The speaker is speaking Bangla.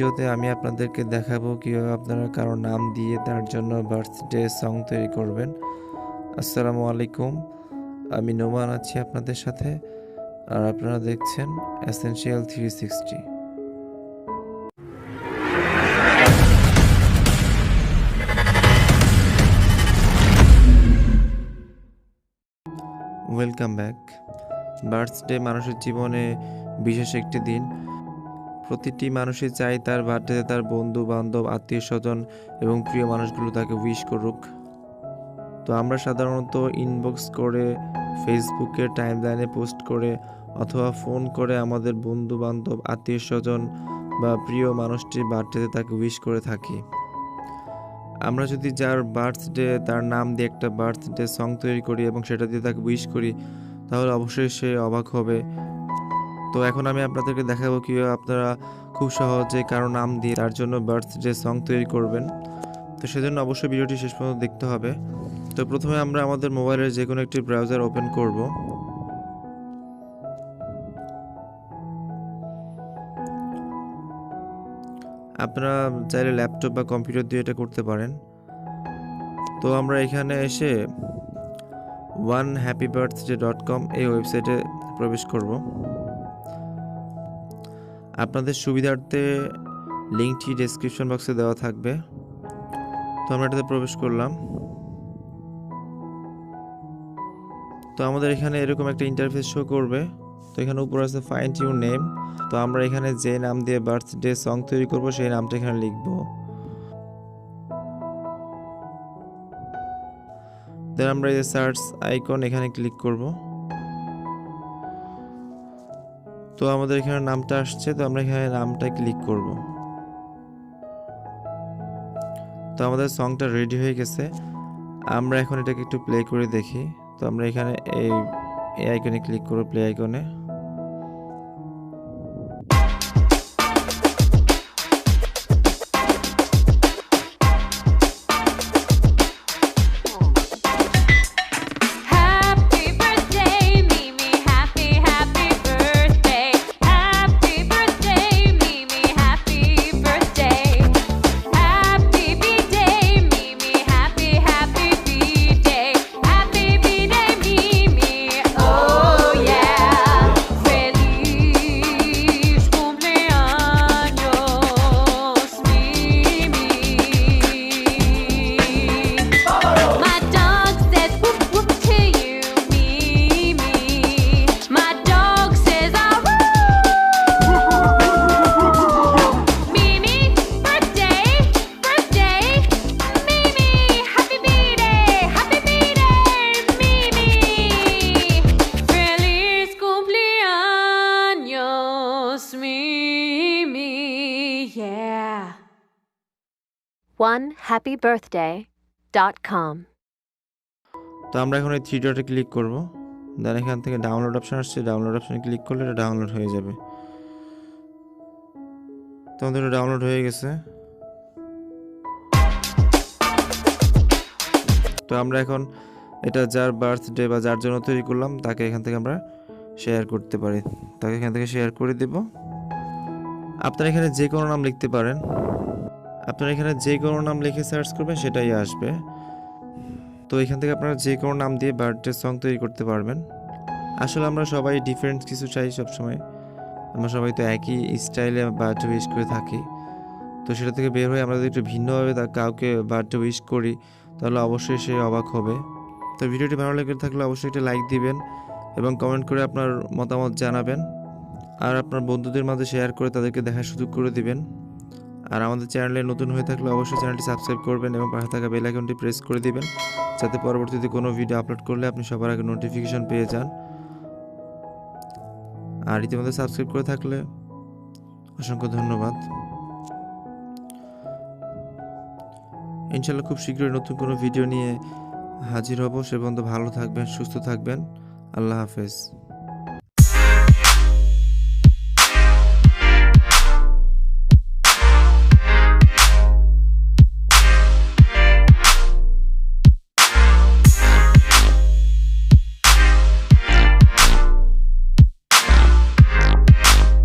ভিডিওতে আমি আপনাদেরকে দেখাবো কিভাবে আপনারা কারো নাম দিয়ে তার জন্য বার্থডে সং তৈরি করবেন। আসসালামু আলাইকুম, আমি নোমান আছি আপনাদের সাথে, আর আপনারা দেখছেন এসেনশিয়াল 360। Welcome back. বার্থডে মানুষের জীবনে বিশেষ একটি দিন। প্রতিটি মানুষই চায় তার বার্থডেতে তার বন্ধু বান্ধব, আত্মীয় স্বজন এবং প্রিয় মানুষগুলো তাকে উইশ করুক। তো আমরা সাধারণত ইনবক্স করে, ফেসবুকের টাইমলাইনে পোস্ট করে অথবা ফোন করে আমাদের বন্ধু বান্ধব, আত্মীয় স্বজন বা প্রিয় মানুষটির বার্থডেতে তাকে উইশ করে থাকি। আমরা যদি যার বার্থডে তার নাম দিয়ে একটা বার্থডে সং তৈরি করি এবং সেটা দিয়ে তাকে উইশ করি, তাহলে অবশ্যই সে অবাক হবে। তো এখন আমি আপনাদেরকে দেখাবো কীভাবে আপনারা খুব সহজে কারো নাম দিয়ে তার জন্য বার্থডে সং তৈরি করবেন। তো সেজন্য অবশ্যই ভিডিওটি শেষ পর্যন্ত দেখতে হবে। তো প্রথমে আমরা আমাদের মোবাইলের যে কোনো একটি ব্রাউজার ওপেন করব। আপনারা চাইলে ল্যাপটপ বা কম্পিউটার দিয়ে এটা করতে পারেন। তো আমরা এখানে এসে onehappybirthday.com এই ওয়েবসাইটে প্রবেশ করব। আপনাদের সুবিধার্থে লিঙ্কটি ডেসক্রিপশন বক্সে দেওয়া থাকবে। তো আমরা এটাতে প্রবেশ করলাম। তো আমাদের এখানে এরকম একটা ইন্টারফেস শো করবে। তো এখানে উপরে আছে ফাইন্ড ইউর নেম। তো আমরা এখানে যে নাম দিয়ে বার্থডে সং তৈরি করব সেই নামটা এখানে লিখব। দেন আমরা এই সার্চ আইকন এখানে ক্লিক করব। তো আমাদের এখানে নামটা আসছে, তো আমরা এখানে নামটা ক্লিক করব। তো আমাদের সংটা রেডি হয়ে গেছে। আমরা এখন এটাকে একটু প্লে করে দেখি। তো আমরা এখানে এই আইকনে ক্লিক করব, প্লে আইকনে। onehappybirthday.com। তো আমরা এখন এই থ্রি ডটে ক্লিক করব। দেন এখান থেকে ডাউনলোড অপশন আসছে, ডাউনলোড অপশনে ক্লিক করলে এটা ডাউনলোড হয়ে যাবে। তো আমাদের এটা ডাউনলোড হয়ে গেছে। তো আমরা এখন এটা যার বার্থডে বা যার জন্য তৈরি করলাম তাকে এখান থেকে আমরা শেয়ার করতে পারি। তাকে এখান থেকে শেয়ার করে দেব। আপনারা এখানে যে কোনো নাম লিখতে পারেন। আপনারা এখানে যে কোনো নাম লিখে সার্চ করবেন সেটাই আসবে। তো এখান থেকে আপনারা যে কোনো নাম দিয়ে বার্থডে সং তৈরি করতে পারবেন। আসলে আমরা সবাই ডিফারেন্ট কিছু চাই সবসময়। আমরা সবাই তো একই স্টাইলে বার্থডে উইশ করে থাকি। তো সেটা থেকে বের হয়ে আমরা যদি একটু ভিন্নভাবে কাউকে বার্থডে উইশ করি, তাহলে অবশ্যই সে অবাক হবে। তো ভিডিওটি ভালো লেগে থাকলে অবশ্যই একটা লাইক দিবেন এবং কমেন্ট করে আপনার মতামত জানাবেন। আর আপনার বন্ধুদের মাঝে শেয়ার করে তাদেরকে দেখার সুযোগ করে দিবেন। আর আমাদের চ্যানেলে নতুন হয়ে থাকলে অবশ্যই চ্যানেলটি সাবস্ক্রাইব করবেন এবং পাশে থাকা বেল আইকনটি প্রেস করে দিবেন, যাতে পরবর্তীতে কোনো ভিডিও আপলোড করলে আপনি সবার আগে নোটিফিকেশন পেয়ে যান। আর ইতিমধ্যে সাবস্ক্রাইব করে থাকলে অসংখ্য ধন্যবাদ। ইনশাআল্লাহ খুব শীঘ্রই নতুন কোনো ভিডিও নিয়ে হাজির হব। সে পর্যন্ত ভালো থাকবেন, সুস্থ থাকবেন। আল্লাহ হাফেজ।